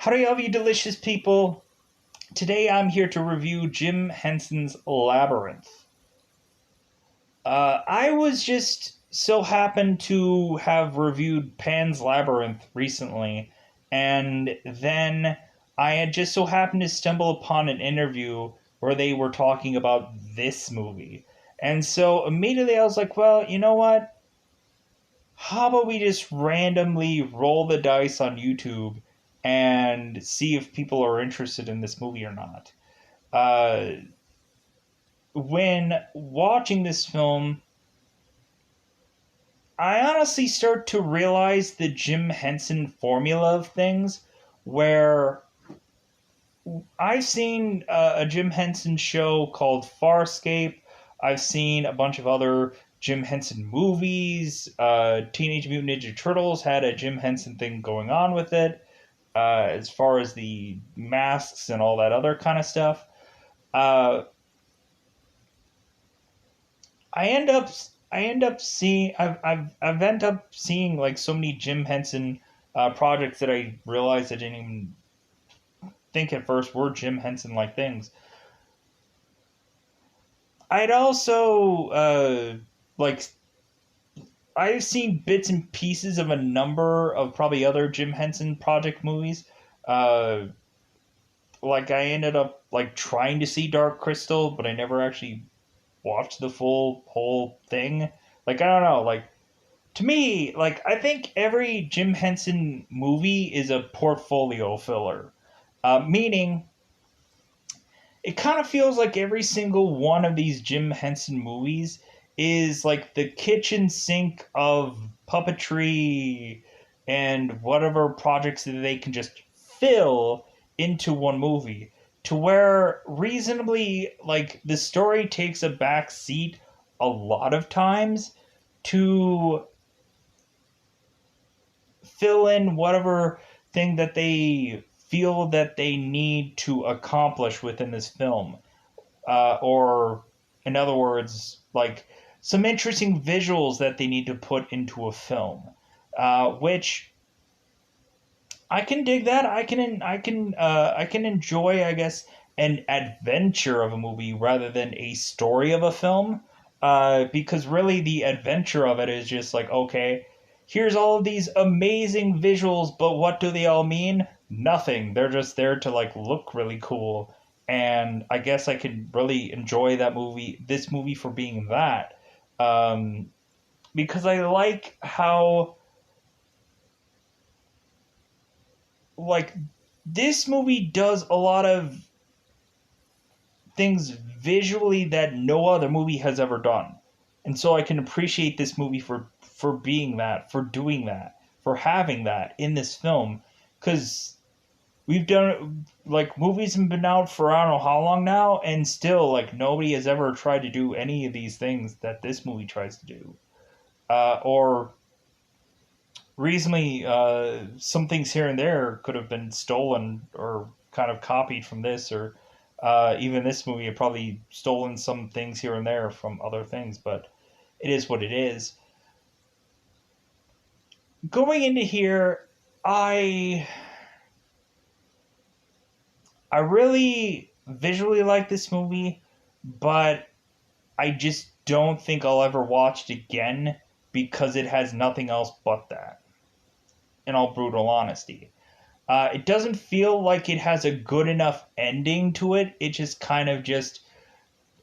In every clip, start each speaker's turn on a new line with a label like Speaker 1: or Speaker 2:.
Speaker 1: Howdy, all you delicious people. Today I'm here to review Jim Henson's Labyrinth. I was just so happened to have reviewed Pan's Labyrinth recently, and then I had just so happened to stumble upon an interview where they were talking about this movie. And so immediately I was like, well, you know what? How about we just randomly roll the dice on YouTube and see if people are interested in this movie or not? Uh, when watching this film, I honestly start to realize the Jim Henson formula of things, where I've seen a Jim Henson show called Farscape. I've seen a bunch of other Jim Henson movies. Teenage Mutant Ninja Turtles had a Jim Henson thing going on with it, as far as the masks and all that other kind of stuff. Uh, I end up I've ended up seeing like so many Jim Henson projects that I realized I didn't even think at first were Jim Henson like things. I'd also like I've seen bits and pieces of a number of probably other Jim Henson project movies. Uh, like I ended up like trying to see Dark Crystal, but I never actually watched the full whole thing. Like I don't know, like to me, like I think every Jim Henson movie is a portfolio filler. Meaning it kind of feels like every single one of these Jim Henson movies is like the kitchen sink of puppetry and whatever projects that they can just fill into one movie, to where reasonably like the story takes a back seat a lot of times to fill in whatever thing that they feel that they need to accomplish within this film. Or, in other words, like some interesting visuals that they need to put into a film, which I can dig that. I can enjoy, I guess, an adventure of a movie rather than a story of a film. Because really, the adventure of it is just like, okay, here's all of these amazing visuals, but what do they all mean? Nothing. They're just there to like look really cool. And I guess I could really enjoy this movie for being that. Um, because I like how like this movie does a lot of things visually that no other movie has ever done. And so I can appreciate this movie for being that, for doing that, for having that in this film, cuz we've done like movies have been out for I don't know how long now, and still like nobody has ever tried to do any of these things that this movie tries to do. Or reasonably, some things here and there could have been stolen or kind of copied from this, or even this movie had probably stolen some things here and there from other things, but it is what it is. Going into here, I I really visually like this movie, but I just don't think I'll ever watch it again because it has nothing else but that. In all brutal honesty, it doesn't feel like it has a good enough ending to it. It just kind of just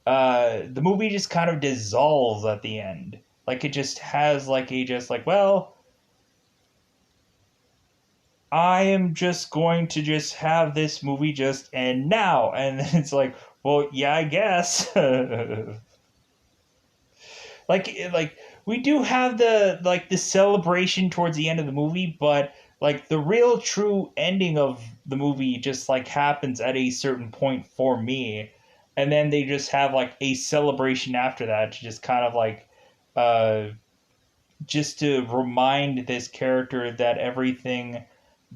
Speaker 1: the movie just kind of dissolves at the end. Like it just has like a just like, well, I am just going to just have this movie just end now, and it's like, well, yeah, I guess. like we do have the celebration towards the end of the movie, but like the real true ending of the movie just like happens at a certain point for me, and then they just have like a celebration after that to just kind of like uh just to remind this character that everything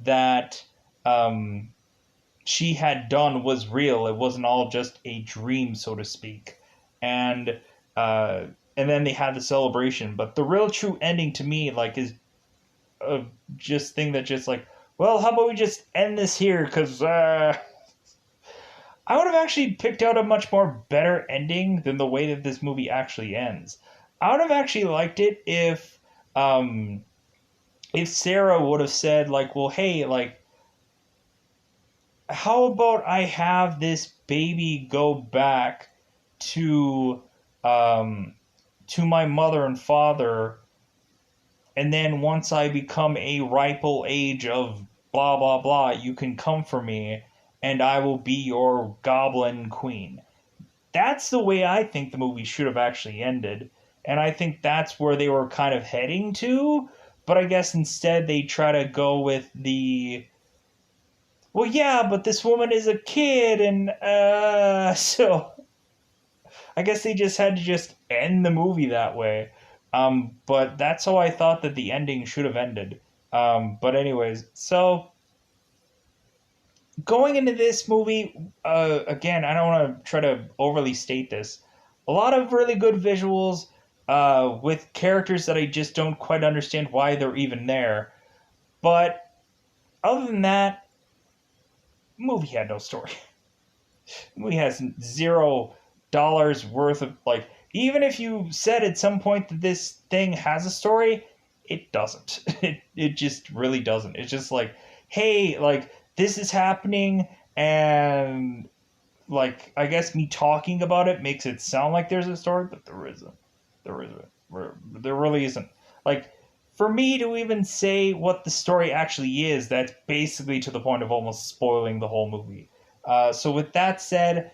Speaker 1: that um she had done was real. It wasn't all just a dream, so to speak. And uh, and then they had the celebration. But the real true ending to me, like, is a just thing that just like, Well, how about we just end this here? Because I would have actually picked out a much more better ending than the way that this movie actually ends. I would have actually liked it um, if Sarah would have said like, well, hey, like, how about I have this baby go back to um, to my mother and father, and then once I become a ripe old age of blah blah blah, you can come for me, and I will be your goblin queen. That's the way I think the movie should have actually ended, and I think that's where they were kind of heading to. But I guess instead they try to go with the, well, yeah, but this woman is a kid, and so I guess they just had to just end the movie that way. But that's how I thought that the ending should have ended. But anyways, so going into this movie, again, I don't want to try to overly state this. A lot of really good visuals with characters that I just don't quite understand why they're even there. But other than that, movie had no story. Movie has $0 worth of, like, even if you said at some point that this thing has a story, it doesn't. It just really doesn't. It's just like, hey, like, this is happening, and like, I guess me talking about it makes it sound like there's a story, but there isn't. There isn't. There really isn't. Like, for me to even say what the story actually is, that's basically to the point of almost spoiling the whole movie. So with that said,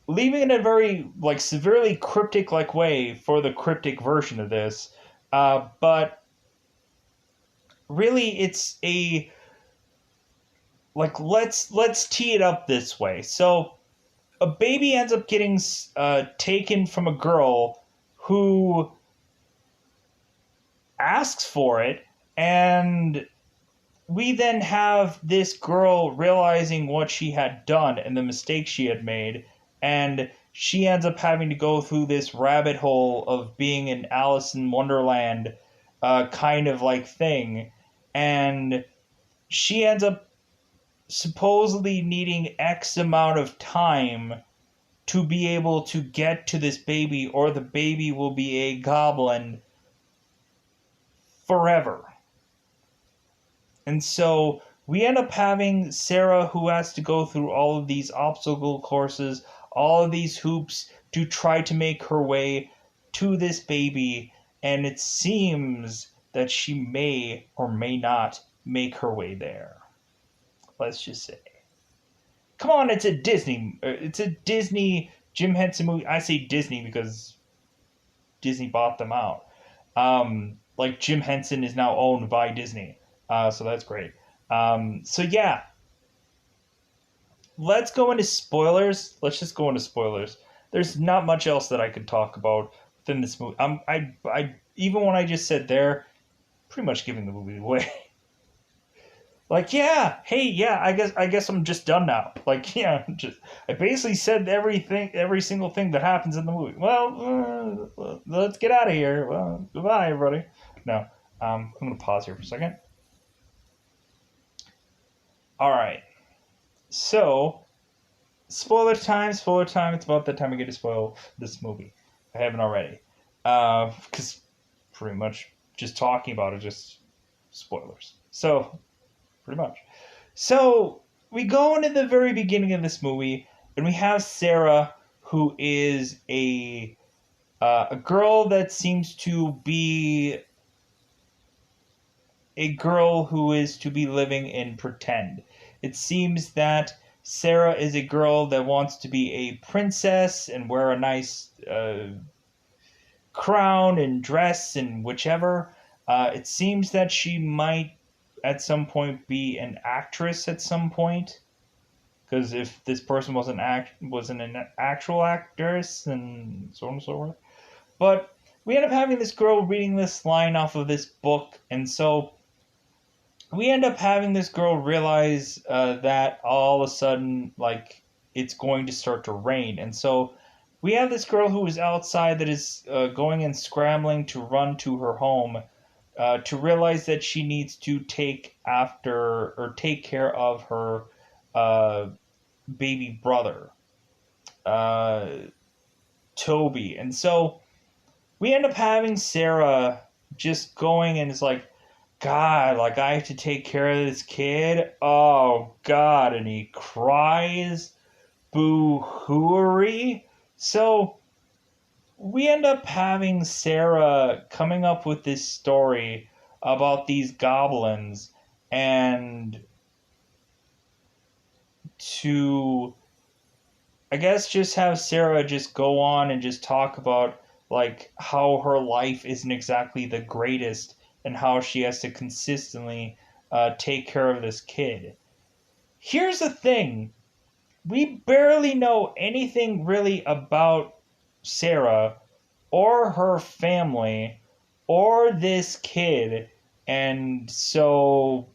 Speaker 1: leaving it in a very like severely cryptic like way for the cryptic version of this, but really it's a, like, let's tee it up this way. So a baby ends up getting taken from a girl who asks for it, and we then have this girl realizing what she had done and the mistake she had made, and she ends up having to go through this rabbit hole of being an Alice in Wonderland kind of like thing, and she ends up supposedly needing X amount of time to be able to get to this baby, or the baby will be a goblin forever. And so we end up having Sarah, who has to go through all of these obstacle courses, all of these hoops to try to make her way to this baby. And it seems that she may or may not make her way there. Let's just say. Come on, it's a Disney. It's a Disney Jim Henson movie. I say Disney because Disney bought them out. Like, Jim Henson is now owned by Disney. So that's great. So yeah, let's go into spoilers. Let's just go into spoilers. There's not much else that I could talk about within this movie. I even when I just said there, pretty much giving the movie away. Like, yeah, hey, yeah, I guess I'm just done now. Like, yeah, I basically said everything, every single thing that happens in the movie. Well, let's get out of here. Well, goodbye, everybody. No, I'm gonna pause here for a second. All right, so spoiler time, spoiler time. It's about that time I get to spoil this movie. I haven't already, because pretty much just talking about it, just spoilers. So pretty much. So we go into the very beginning of this movie, and we have Sarah, who is a girl that seems to be a girl who is to be living in pretend. It seems that Sarah is a girl that wants to be a princess and wear a nice crown and dress and whichever. It seems that she might at some point be an actress at some point, because if this person wasn't an actual actress, and so on and so forth. But we end up having this girl reading this line off of this book, and so we end up having this girl realize that all of a sudden, like, it's going to start to rain, and so we have this girl who is outside that is going and scrambling to run to her home to realize that she needs to take care of her uh, baby brother, uh, Toby. And so we end up having Sarah just going and it's like, God, like I have to take care of this kid. Oh God, and he cries boo hooery. So we end up having Sarah coming up with this story about these goblins and to I guess just have Sarah just go on and just talk about like how her life isn't exactly the greatest and how she has to consistently take care of this kid. Here's the thing: we barely know anything really about Sarah or her family or this kid, and so,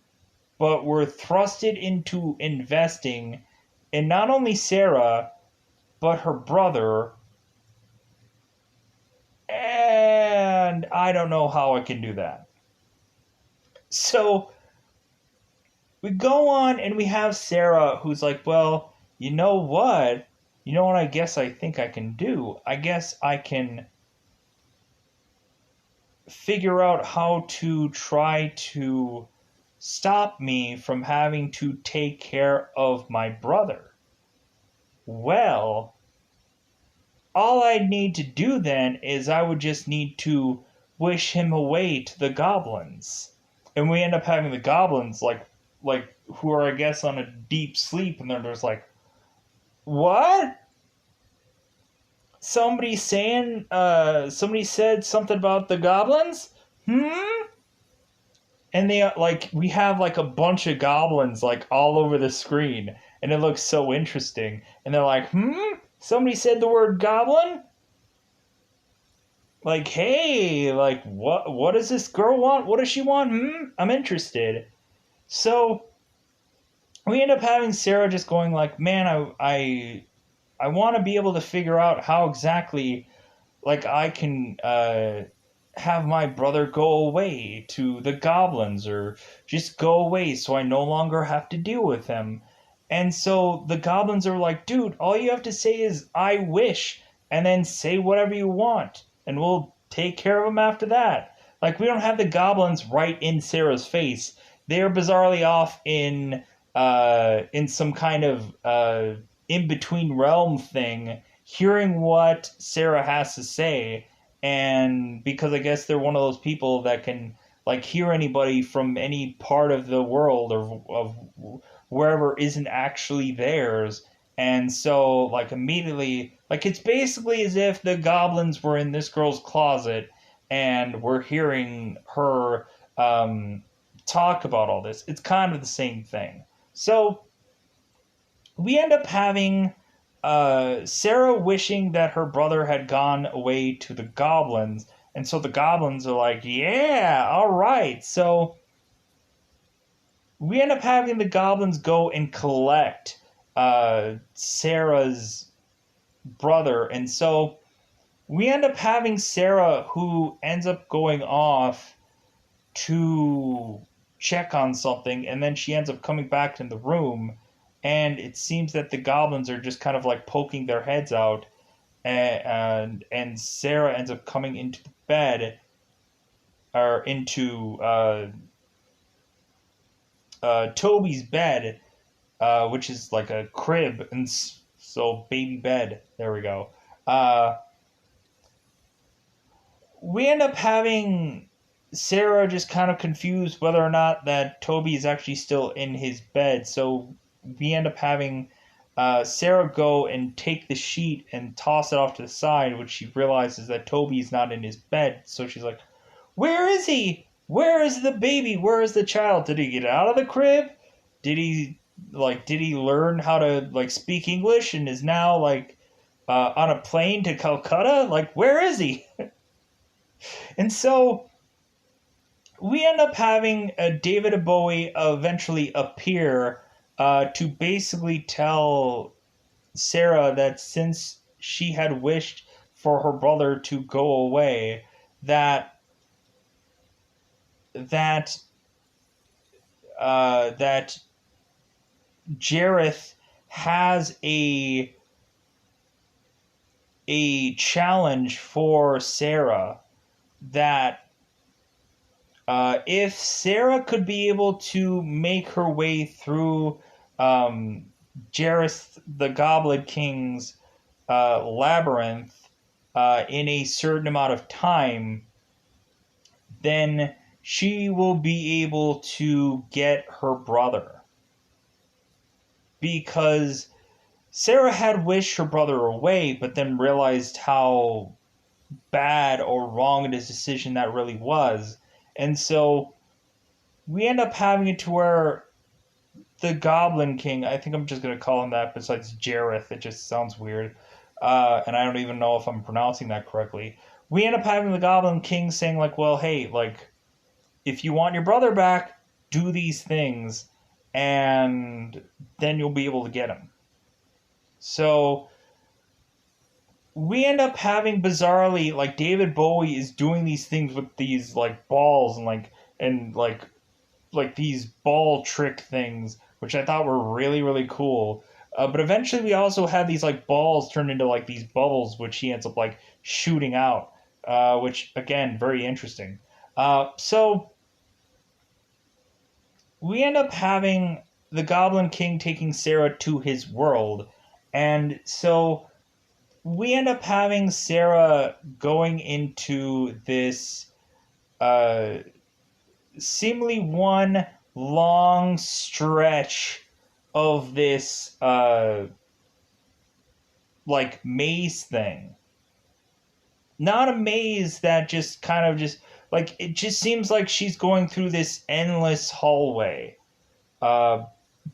Speaker 1: but we're thrusted into investing in not only Sarah but her brother, and I don't know how I can do that. So we go on and we have Sarah who's like, well, you know what? You know what I guess I think I can do? I guess I can figure out how to try to stop me from having to take care of my brother. Well, all I'd need to do then is I would just need to wish him away to the goblins. And we end up having the goblins like who are I guess on a deep sleep and they're just like, what? Somebody said something about the goblins? Hmm? And they like we have like a bunch of goblins like all over the screen and it looks so interesting. And they're like, somebody said the word goblin? Like, hey, like what does this girl want? What does she want? I'm interested. So we end up having Sarah just going like, man, I want to be able to figure out how exactly like I can have my brother go away to the goblins or just go away so I no longer have to deal with him. And so the goblins are like, dude, all you have to say is I wish and then say whatever you want and we'll take care of him after that. Like we don't have the goblins right in Sarah's face. They're bizarrely off in some kind of in between realm thing, hearing what Sarah has to say, and because I guess they're one of those people that can like hear anybody from any part of the world or of wherever isn't actually theirs, and so like immediately like it's basically as if the goblins were in this girl's closet and we're hearing her talk about all this. It's kind of the same thing. So we end up having Sarah wishing that her brother had gone away to the goblins. And so the goblins are like, yeah, all right. So we end up having the goblins go and collect Sarah's brother. And so we end up having Sarah who ends up going off to check on something. And then she ends up coming back in the room. And it seems that the goblins are just kind of like poking their heads out, and Sarah ends up coming into the bed, or into Toby's bed, which is like a crib, and so baby bed. There we go. We end up having Sarah just kind of confused whether or not that Toby is actually still in his bed, so we end up having Sarah go and take the sheet and toss it off to the side, which she realizes that Toby's not in his bed. So she's like, where is he? Where is the baby? Where is the child? Did he get out of the crib? Did he learn how to like speak English and is now like on a plane to Calcutta? Like, where is he? And so we end up having David Bowie eventually appear to basically tell Sarah that since she had wished for her brother to go away, that that that Jareth has a challenge for Sarah that if Sarah could be able to make her way through um, Jareth the Goblin King's labyrinth in a certain amount of time, then she will be able to get her brother. Because Sarah had wished her brother away, but then realized how bad or wrong a decision that really was. And so we end up having it to where the Goblin King, I think I'm just going to call him that besides Jareth, it just sounds weird. And I don't even know if I'm pronouncing that correctly. We end up having the Goblin King saying, like, well, hey, like, if you want your brother back, do these things, and then you'll be able to get him. So we end up having bizarrely, like, David Bowie is doing these things with these like balls and these ball trick things, which I thought were really really cool. But eventually we also have these like balls turned into like these bubbles, which he ends up like shooting out, which again very interesting. So we end up having the Goblin King taking Sarah to his world, and so we end up having Sarah going into this uh, seemingly one long stretch of this like maze thing. Not a maze that just kind of just like it just seems like she's going through this endless hallway. Uh,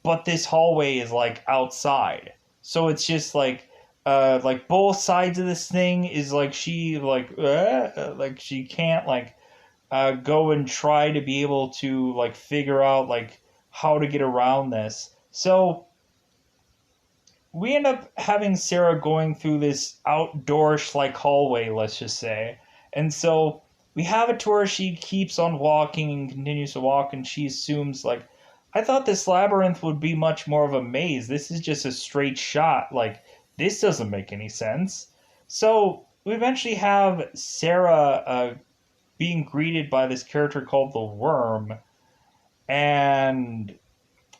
Speaker 1: but this hallway is like outside. So it's just like both sides of this thing is like she like she can't like go and try to be able to like figure out like how to get around this. So we end up having Sarah going through this outdoorish like hallway, let's just say. And so we have it to where she keeps on walking and continues to walk, and she assumes like, I thought this labyrinth would be much more of a maze. This is just a straight shot. Like, this doesn't make any sense. So we eventually have Sarah being greeted by this character called the Worm, and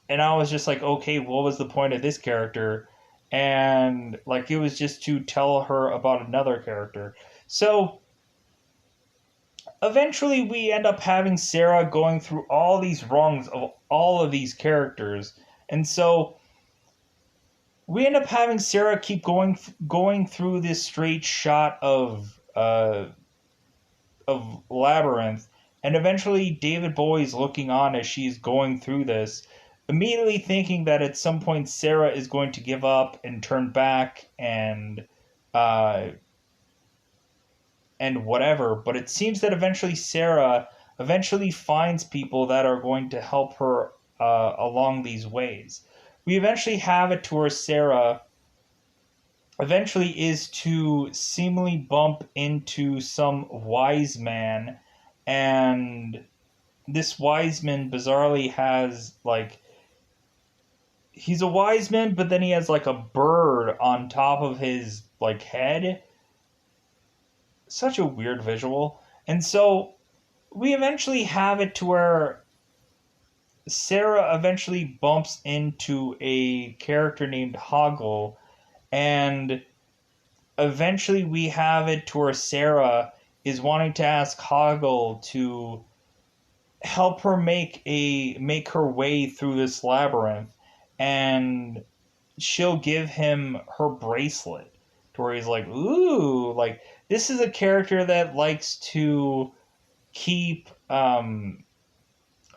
Speaker 1: I was just like, okay, what was the point of this character? And like it was just to tell her about another character. So eventually we end up having Sarah going through all these wrongs of all of these characters. And so we end up having Sarah keep going through this straight shot of Labyrinth, and eventually David Bowie's looking on as she's going through this, immediately thinking that at some point Sarah is going to give up and turn back uh, and whatever. But it seems that eventually Sarah eventually finds people that are going to help her along these ways. We eventually have it to where Sarah eventually is to seemingly bump into some wise man, and this wise man bizarrely has like he's a wise man, but then he has like a bird on top of his like head. Such a weird visual. And so we eventually have it to where Sarah eventually bumps into a character named Hoggle, and eventually we have it to where Sarah is wanting to ask Hoggle to help her make her way through this labyrinth, and she'll give him her bracelet to where he's like, ooh, like this is a character that likes to keep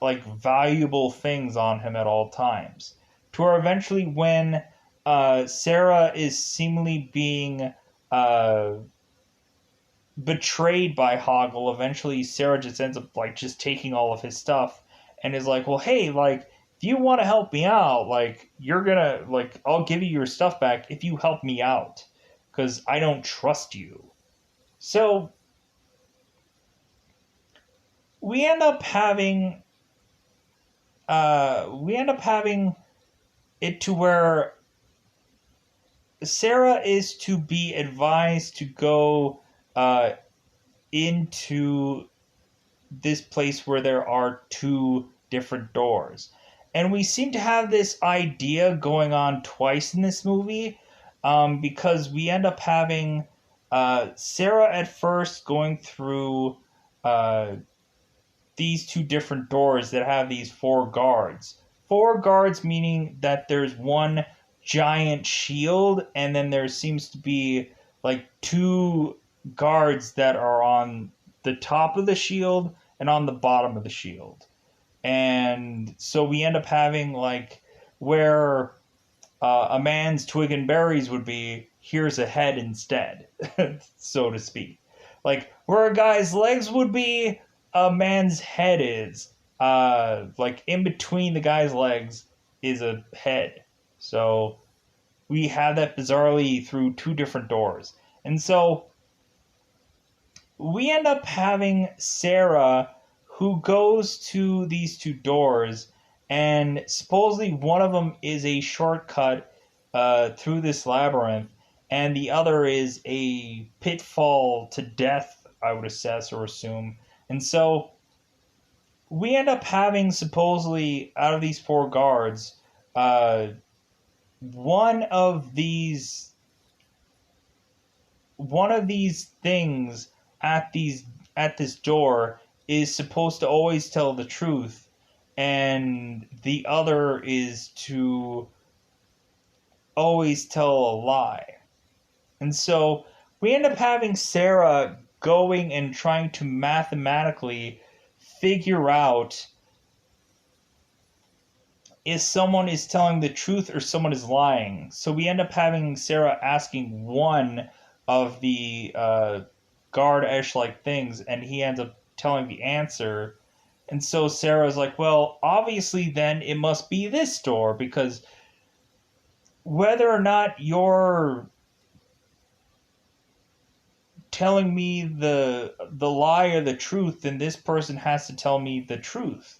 Speaker 1: like valuable things on him at all times. To where eventually when Sarah is seemingly being uh, betrayed by Hoggle, eventually Sarah just ends up like just taking all of his stuff and is like, well, hey, like if you want to help me out, like you're gonna like I'll give you your stuff back if you help me out, because I don't trust you. So we end up having we end up having it to where Sarah is to be advised to go uh, into this place where there are two different doors. And we seem to have this idea going on twice in this movie, because we end up having Sarah at first going through uh, these two different doors that have these four guards. Four guards meaning that there's one giant shield, and then there seems to be like two guards that are on the top of the shield and on the bottom of the shield. And so we end up having like where a man's twig and berries would be, here's a head instead, so to speak. Like where a guy's legs would be, a man's head is. Like in between the guy's legs is a head. So we have that bizarrely through two different doors. And so we end up having Sarah who goes to these two doors, and supposedly one of them is a shortcut through this labyrinth, and the other is a pitfall to death, I would assess or assume. And so we end up having supposedly out of these four guards, one of these things at this door is supposed to always tell the truth, and the other is to always tell a lie. And so we end up having Sarah going and trying to mathematically figure out if someone is telling the truth or someone is lying. So we end up having Sarah asking one of the guard-ish-like things, and he ends up telling the answer. And so Sarah's like, well, obviously then it must be this door, because whether or not you're telling me the lie or the truth, then this person has to tell me the truth.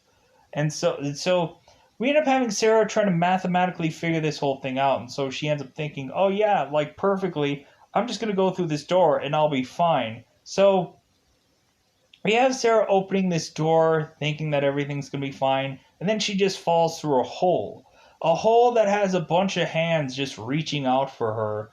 Speaker 1: And so we end up having Sarah trying to mathematically figure this whole thing out. And so she ends up thinking, oh yeah, like perfectly, I'm just going to go through this door and I'll be fine. So we have Sarah opening this door thinking that everything's going to be fine. And then she just falls through a hole. A hole that has a bunch of hands just reaching out for her.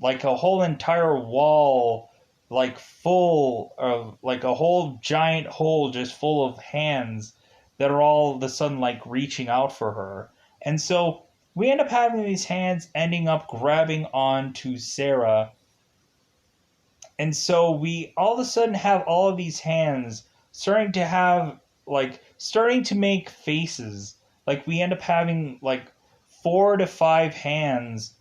Speaker 1: Like a whole entire wall, like full of, like a whole giant hole just full of hands that are all of a sudden like reaching out for her. And so we end up having these hands ending up grabbing onto Sarah. And so we all of a sudden have all of these hands starting to make faces. Like we end up having like 4 to 5 hands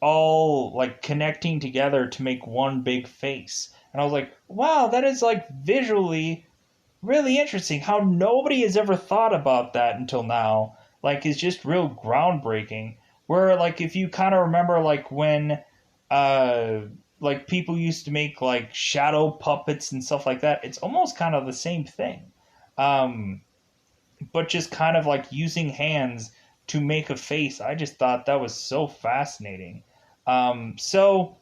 Speaker 1: all like connecting together to make one big face. And I was like, wow, that is like visually really interesting. How nobody has ever thought about that until now. Like, it's just real groundbreaking. Where like if you kind of remember like when like people used to make like shadow puppets and stuff like that, it's almost kind of the same thing. But just kind of like using hands to make a face. I just thought that was so fascinating. So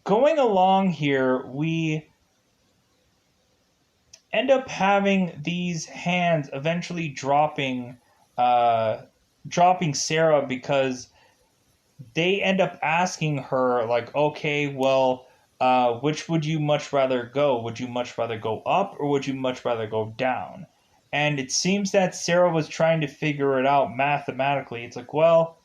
Speaker 1: going along here, we end up having these hands eventually dropping Sarah, because they end up asking her like, okay, well, which would you much rather go? Would you much rather go up or would you much rather go down? And it seems that Sarah was trying to figure it out mathematically. It's like, well,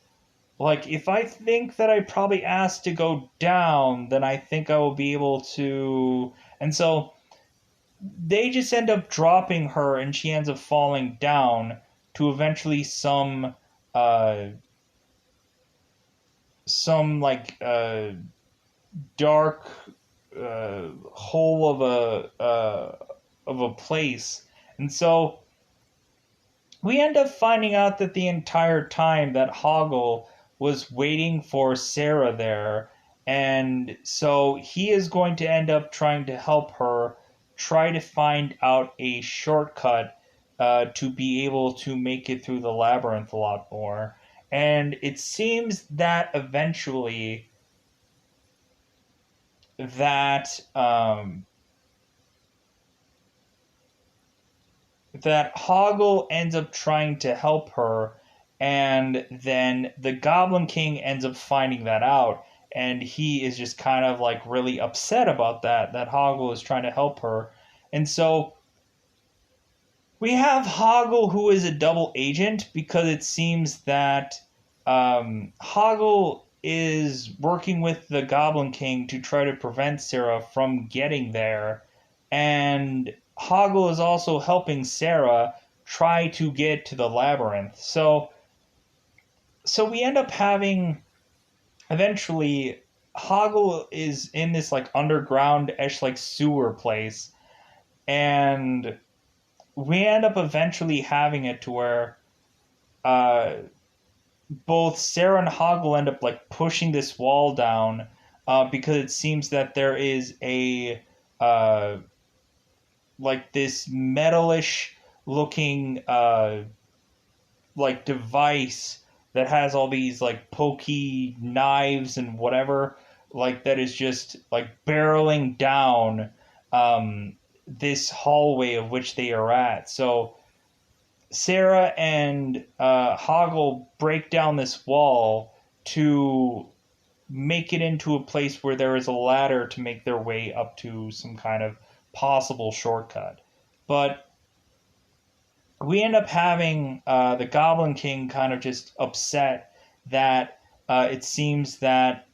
Speaker 1: like if I think that I probably asked to go down, then I think I will be able to. And so they just end up dropping her, and she ends up falling down to eventually some like dark hole of a place. And so we end up finding out that the entire time that Hoggle was waiting for Sarah there, and so he is going to end up trying to help her try to find out a shortcut to be able to make it through the labyrinth a lot more. And it seems that eventually that that Hoggle ends up trying to help her, and then the Goblin King ends up finding that out, and he is just kind of like really upset about that Hoggle is trying to help her. And so we have Hoggle, who is a double agent, because it seems that Hoggle is working with the Goblin King to try to prevent Sarah from getting there, and Hoggle is also helping Sarah try to get to the labyrinth. So we end up having eventually Hoggle is in this like underground-ish like sewer place, and we end up eventually having it to where uh, both Sarah and Hoggle end up like pushing this wall down because it seems that there is a uh, like this metalish looking like device that has all these like pokey knives and whatever, like that is just like barreling down this hallway of which they are at. So Sarah and Hoggle break down this wall to make it into a place where there is a ladder to make their way up to some kind of possible shortcut. But we end up having the Goblin King kind of just upset that it seems that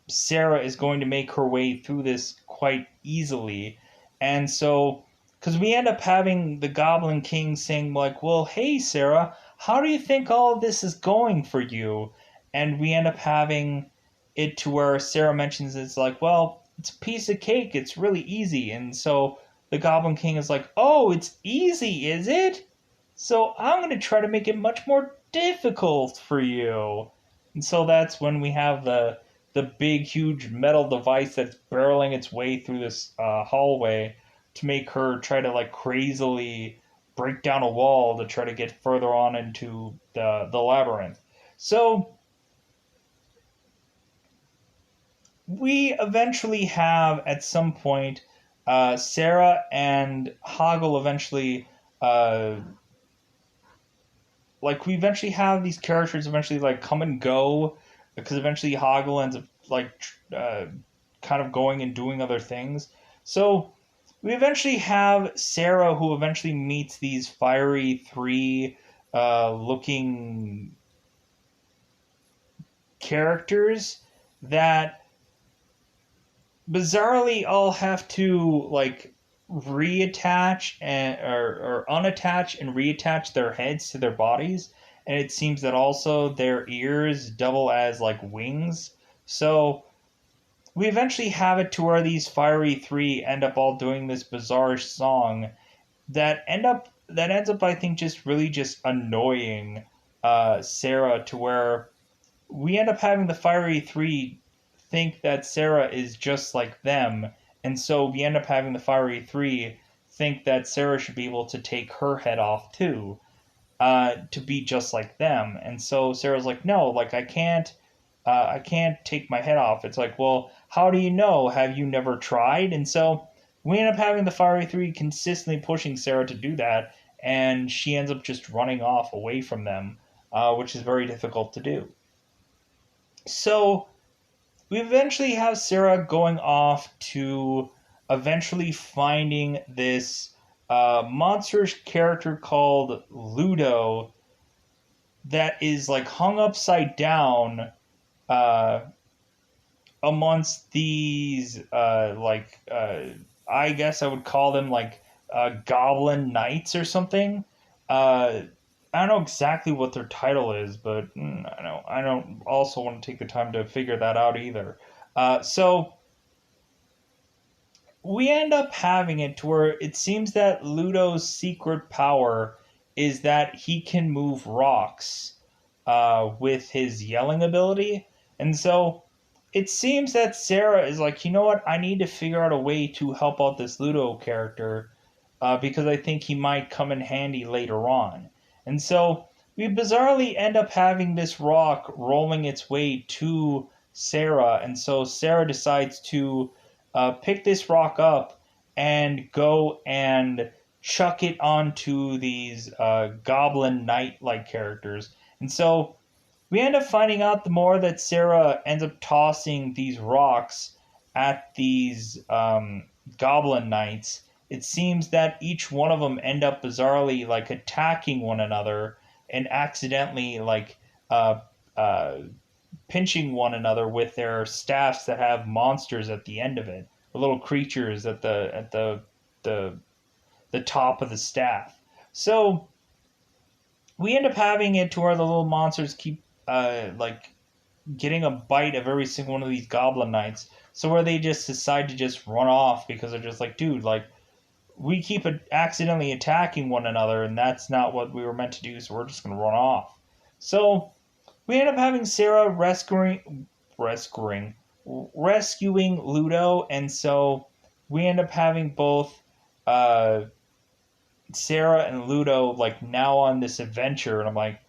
Speaker 1: Sarah is going to make her way through this quite easily. And so, because we end up having the Goblin King saying, like, well, hey, Sarah, how do you think all of this is going for you? And we end up having it to where Sarah mentions it's like, well, it's a piece of cake. It's really easy. And so the Goblin King is like, oh, it's easy, is it? So I'm going to try to make it much more difficult for you. And so that's when we have the big, huge metal device that's barreling its way through this hallway to make her try to like crazily break down a wall to try to get further on into the labyrinth. So we eventually have at some point Sarah and Hoggle eventually like we eventually have these characters eventually like come and go because eventually Hoggle ends up like kind of going and doing other things. So we eventually have Sarah who eventually meets these fiery three looking characters that bizarrely all have to like reattach and or unattach and reattach their heads to their bodies, and it seems that also their ears double as like wings. So we eventually have it to where these fiery three end up all doing this bizarre song that ends up I think just really just annoying Sarah, to where we end up having the fiery three think that Sarah is just like them, and so we end up having the fiery three think that Sarah should be able to take her head off too, to be just like them. And so Sarah's like, no, like I can't take my head off. It's like, well, how do you know? Have you never tried? And so we end up having the fiery three consistently pushing Sarah to do that, and she ends up just running off away from them, which is very difficult to do. So we eventually have Sarah going off to eventually finding this monstrous character called Ludo that is like hung upside down uh, amongst these I guess I would call them like goblin knights or something. I don't know exactly what their title is, but I don't also want to take the time to figure that out either. So we end up having it to where it seems that Ludo's secret power is that he can move rocks with his yelling ability. And so it seems that Sarah is like, you know what? I need to figure out a way to help out this Ludo character because I think he might come in handy later on. And so we bizarrely end up having this rock rolling its way to Sarah. And so Sarah decides to pick this rock up and go and chuck it onto these goblin knight like characters. And so we end up finding out the more that Sarah ends up tossing these rocks at these goblin knights, it seems that each one of them end up bizarrely like attacking one another and accidentally like uh, uh, pinching one another with their staffs that have monsters at the end of it, the little creatures at the the top of the staff. So we end up having it to where the little monsters keep like getting a bite of every single one of these goblin knights. So where they just decide to just run off because they're just like, dude, like we keep accidentally attacking one another, and that's not what we were meant to do. So we're just gonna run off. So we end up having Sarah rescuing Ludo, and so we end up having both uh, Sarah and Ludo like now on this adventure, and I'm like,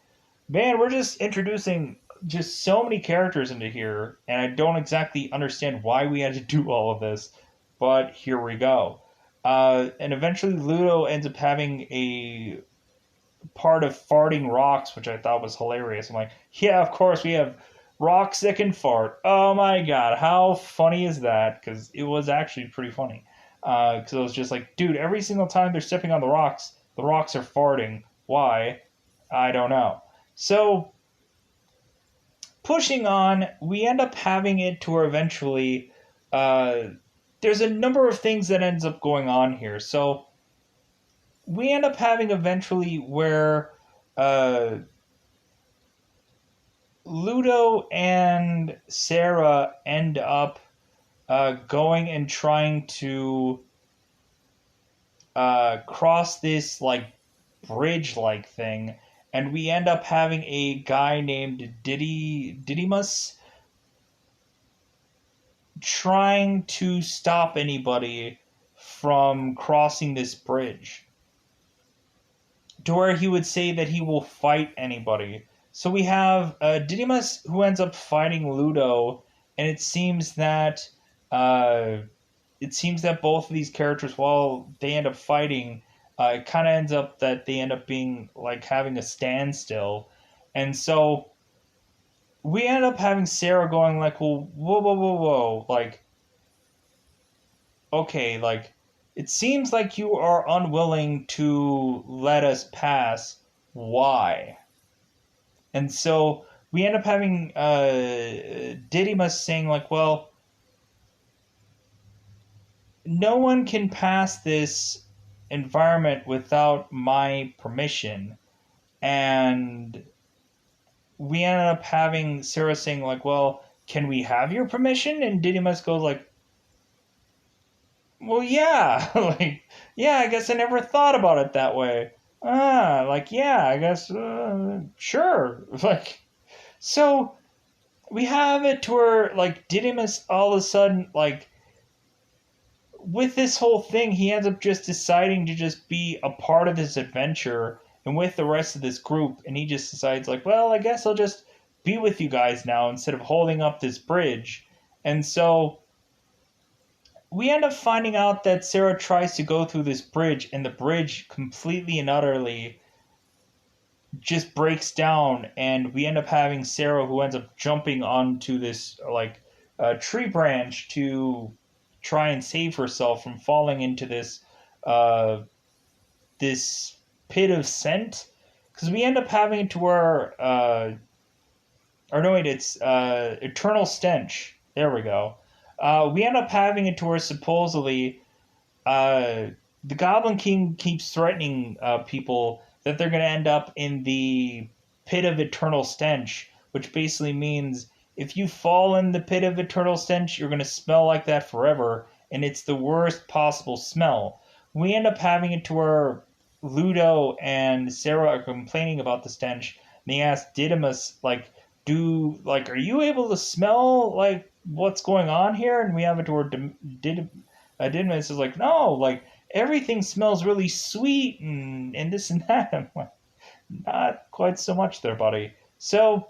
Speaker 1: man, we're just introducing just so many characters into here, and I don't exactly understand why we had to do all of this, but here we go. And eventually, Ludo ends up having a part of farting rocks, which I thought was hilarious. I'm like, yeah, of course, we have rocks that can fart. Oh my god, how funny is that? Because it was actually pretty funny. Because I was just like, dude, every single time they're stepping on the rocks are farting. Why? I don't know. So pushing on, we end up having it to where eventually uh, there's a number of things that ends up going on here. So we end up having eventually where uh, Ludo and Sarah end up going and trying to cross this like bridge like thing, and we end up having a guy named Didymus trying to stop anybody from crossing this bridge, to where he would say that he will fight anybody. So we have Didymus who ends up fighting Ludo, and uh, it seems that both of these characters, while they end up fighting, it kind of ends up that they end up being like having a standstill, and so we end up having Sarah going like, well, whoa, like, okay, like, it seems like you are unwilling to let us pass. Why? And so we end up having Didymus saying like, well, no one can pass this environment without my permission. And we ended up having Sarah saying like, well, can we have your permission? And Didymus goes like, well, yeah, like, yeah, I guess I never thought about it that way. Like, yeah, I guess, sure. Like, so we have it to where, like, Didymus all of a sudden, like, with this whole thing, he ends up just deciding to just be a part of this adventure and with the rest of this group, and he just decides, like, well, I guess I'll just be with you guys now instead of holding up this bridge. And so we end up finding out that Sarah tries to go through this bridge, and the bridge completely and utterly just breaks down, and we end up having Sarah who ends up jumping onto this like tree branch to try and save herself from falling into uh, this pit of scent. Because we end up having to where or no wait, it's eternal stench. There we go. We end up having it to where supposedly uh, the Goblin King keeps threatening people that they're going to end up in the pit of eternal stench, which basically means if you fall in the pit of eternal stench, you're going to smell like that forever, and it's the worst possible smell. We end up having it to where Ludo and Sarah are complaining about the stench, and they ask Didymus, like, are you able to smell like what's going on here? And we have it to where Didymus is like, no, like everything smells really sweet and this and that. I'm like, not quite so much there, buddy. So,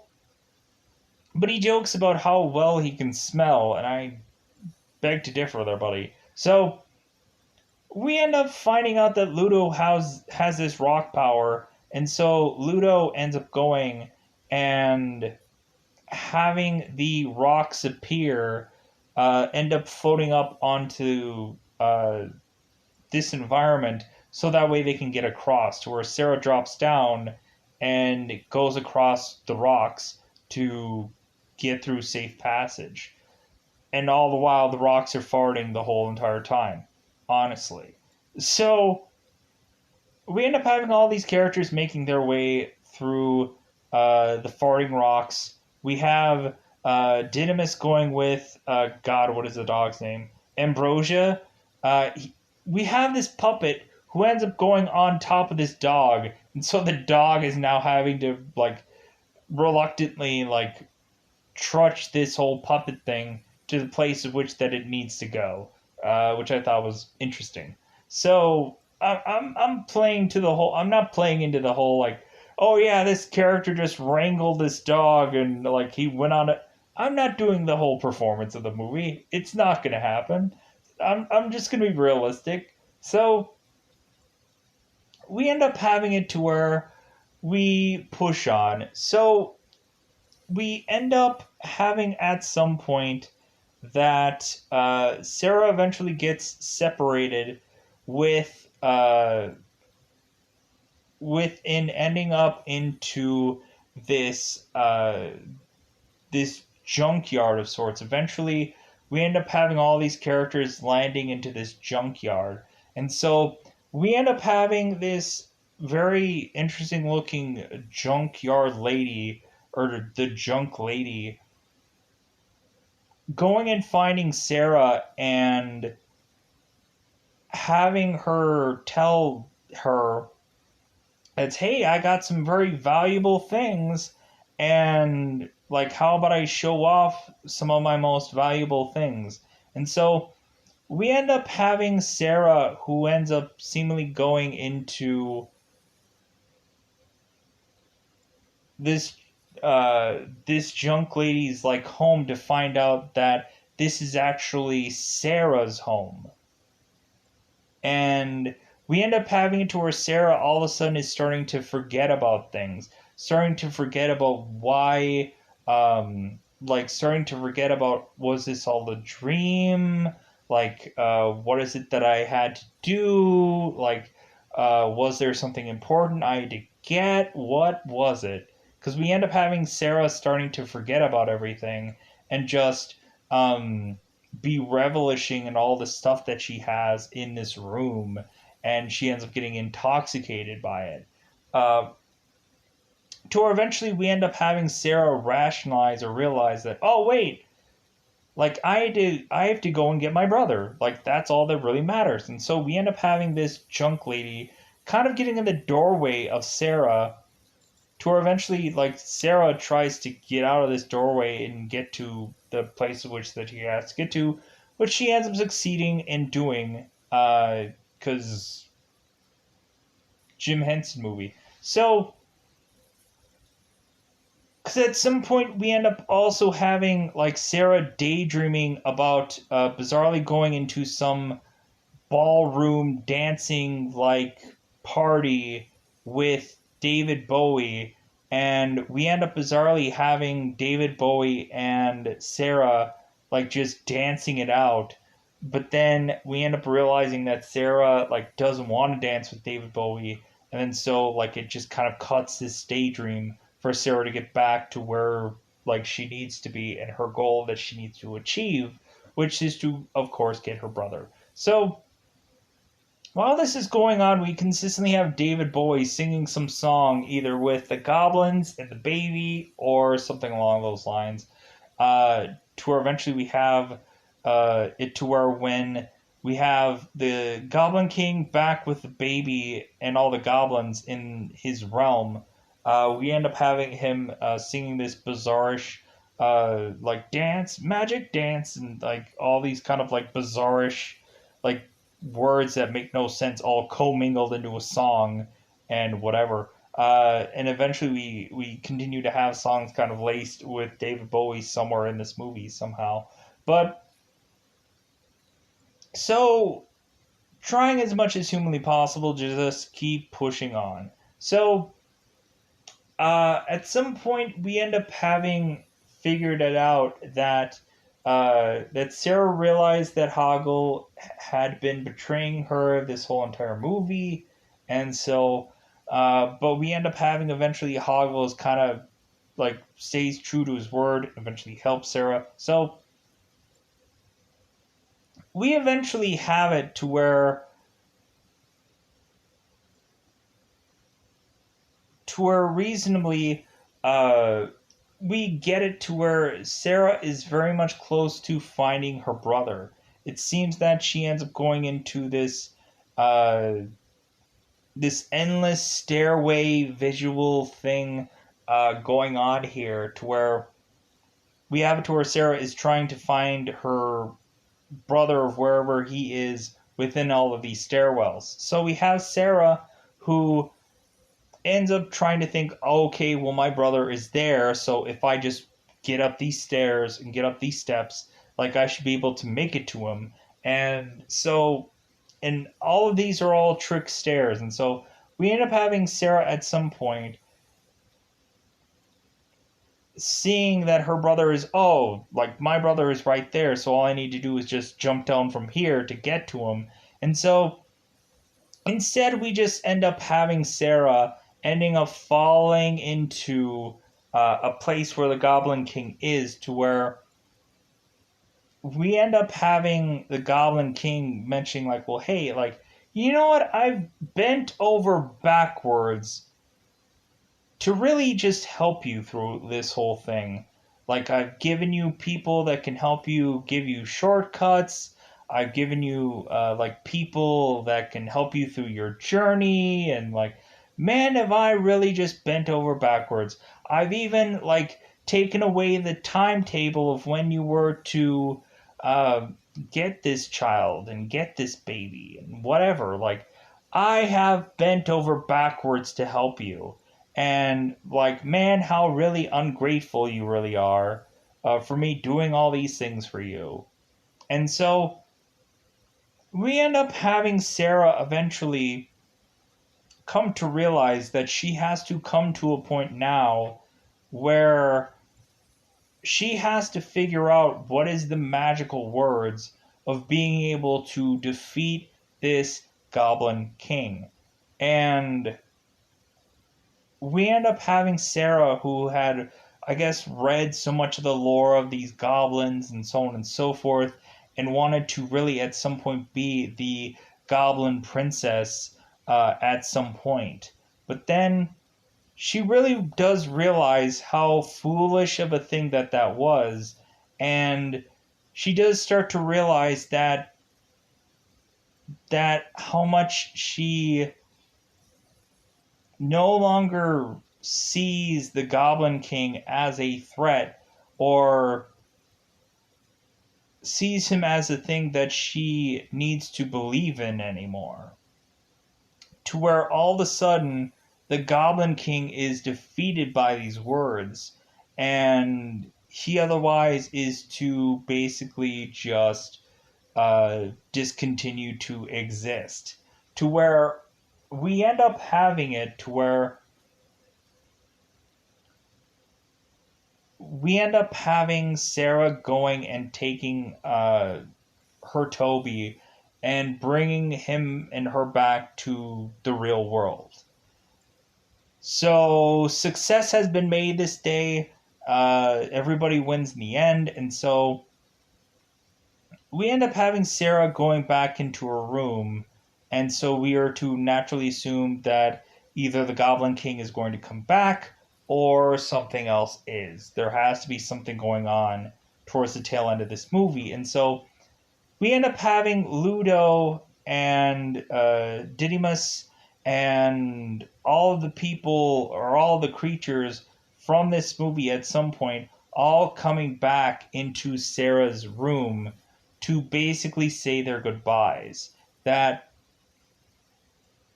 Speaker 1: but he jokes about how well he can smell, and I beg to differ there, buddy. So we end up finding out that Ludo has this rock power, and so Ludo ends up going and having the rocks appear, end up floating up onto this environment, so that way they can get across to where Sarah drops down and goes across the rocks to get through safe passage. And all the while, the rocks are farting the whole entire time, honestly. So we end up having all these characters making their way through the farting rocks. We have Didymus going with God, what is the dog's name? Ambrosia. We have this puppet who ends up going on top of this dog, and so the dog is now having to like reluctantly like trudge this whole puppet thing to the place of which that it needs to go, which I thought was interesting. So I'm playing to the whole. I'm not playing into the whole like, oh yeah, this character just wrangled this dog and like he went on it. I'm not doing the whole performance of the movie. It's not gonna happen. I'm just gonna be realistic. So we end up having it to where we push on. So we end up having at some point that Sarah eventually gets separated with within ending up into this this junkyard of sorts. Eventually, we end up having all these characters landing into this junkyard, and so we end up having this very interesting looking junkyard lady or the junk lady going and finding Sarah and having her tell her it's, hey, I got some very valuable things, and like, how about I show off some of my most valuable things? And so we end up having Sarah, who ends up seemingly going into this this junk lady's like home to find out that this is actually Sarah's home. And we end up having it to where Sarah all of a sudden is starting to forget about things, starting to forget about why, like starting to forget about, was this all a dream? Like, what is it that I had to do? Like, was there something important I had to get? What was it? Because we end up having Sarah starting to forget about everything and just be relishing in all the stuff that she has in this room, and she ends up getting intoxicated by it. Uh, to where eventually we end up having Sarah rationalize or realize that, oh wait, like I have to go and get my brother. Like that's all that really matters. And so we end up having this junk lady kind of getting in the doorway of Sarah, to where eventually like Sarah tries to get out of this doorway and get to the place of which that he has to get to, which she ends up succeeding in doing because Jim Henson movie. So because at some point we end up also having like Sarah daydreaming about bizarrely going into some ballroom dancing like party with David Bowie, and we end up bizarrely having David Bowie and Sarah like just dancing it out. But then we end up realizing that Sarah like doesn't want to dance with David Bowie, and then so like it just kind of cuts this daydream for Sarah to get back to where like she needs to be and her goal that she needs to achieve, which is to of course get her brother. So while this is going on, we consistently have David Bowie singing some song either with the goblins and the baby or something along those lines. To where eventually we have it to where when we have the Goblin King back with the baby and all the goblins in his realm, we end up having him singing this bizarrish like dance, magic dance, and like all these kind of like bizarrish, like words that make no sense, all commingled into a song and whatever. And eventually we continue to have songs kind of laced with David Bowie somewhere in this movie somehow. But so trying as much as humanly possible to just keep pushing on. So at some point we end up having figured it out that that Sarah realized that Hoggle had been betraying her this whole entire movie, and so but we end up having eventually Hoggle is kind of like stays true to his word, eventually helps Sarah. So we eventually have it to where reasonably uh, we get it to where Sarah is very much close to finding her brother. It seems that she ends up going into uh, this endless stairway visual thing going on here, to where we have it to where Sarah is trying to find her brother wherever he is within all of these stairwells. So we have Sarah who ends up trying to think, okay, well, my brother is there, so if I just get up these stairs and get up these steps, like I should be able to make it to him. And so, and all of these are all trick stairs. And so we end up having Sarah at some point seeing that her brother is, oh, like my brother is right there, so all I need to do is just jump down from here to get to him. And so instead, we just end up having Sarah ending up falling into a place where the Goblin King is, to where we end up having the Goblin King mentioning, like, well, hey, like, you know what? I've bent over backwards to really just help you through this whole thing. Like, I've given you people that can help you, give you shortcuts. I've given you like people that can help you through your journey, and like, man, have I really just bent over backwards. I've even like taken away the timetable of when you were to uh, get this child and get this baby and whatever. Like, I have bent over backwards to help you. And like, man, how really ungrateful you really are for me doing all these things for you. And so we end up having Sarah eventually come to realize that she has to come to a point now where she has to figure out what is the magical words of being able to defeat this Goblin King. And we end up having Sarah, who had, I guess, read so much of the lore of these goblins and so on and so forth, and wanted to really at some point be the Goblin Princess at some point. But then she really does realize how foolish of a thing that was, and she does start to realize that how much she no longer sees the Goblin King as a threat, or sees him as a thing that she needs to believe in anymore. To where all of a sudden the Goblin King is defeated by these words, and he otherwise is to basically just discontinue to exist. To where we end up having it to where we end up having Sarah going and taking her Toby and bringing him and her back to the real world. So success has been made this day. Everybody wins in the end, and so we end up having Sarah going back into her room, and so we are to naturally assume that either the Goblin King is going to come back or something else is. There has to be something going on towards the tail end of this movie, and so we end up having Ludo and Didymus and all of the people or all of the creatures from this movie at some point all coming back into Sarah's room to basically say their goodbyes. That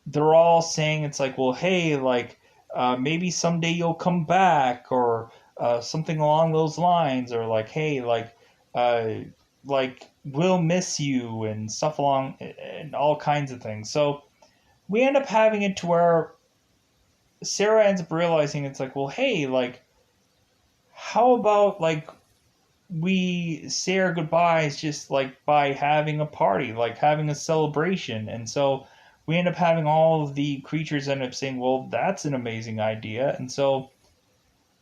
Speaker 1: they're all saying it's like, well, hey, like maybe someday you'll come back, or something along those lines, or like, hey, uh, like we'll miss you and stuff along and all kinds of things. So we end up having it to where Sarah ends up realizing it's like, well, hey, like how about like we say our goodbyes just like by having a party, like having a celebration. And so we end up having all of the creatures end up saying, well, that's an amazing idea. And so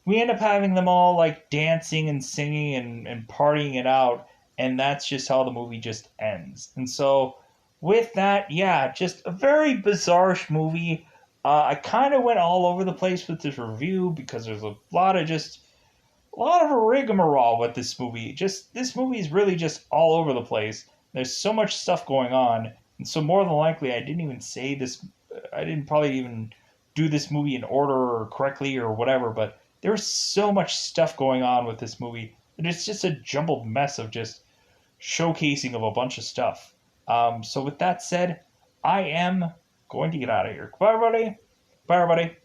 Speaker 1: we end up having them all like dancing and singing and partying it out. And that's just how the movie just ends. And so with that, yeah, just a very bizarre movie. I kind of went all over the place with this review because there's a lot of rigmarole with this movie. Just this movie is really just all over the place. There's so much stuff going on, and so more than likely, I didn't even say this. I didn't probably even do this movie in order or correctly or whatever. But there's so much stuff going on with this movie that it's just a jumbled mess of just showcasing of a bunch of stuff. So with that said, I am going to get out of here. Bye, everybody. Bye, everybody.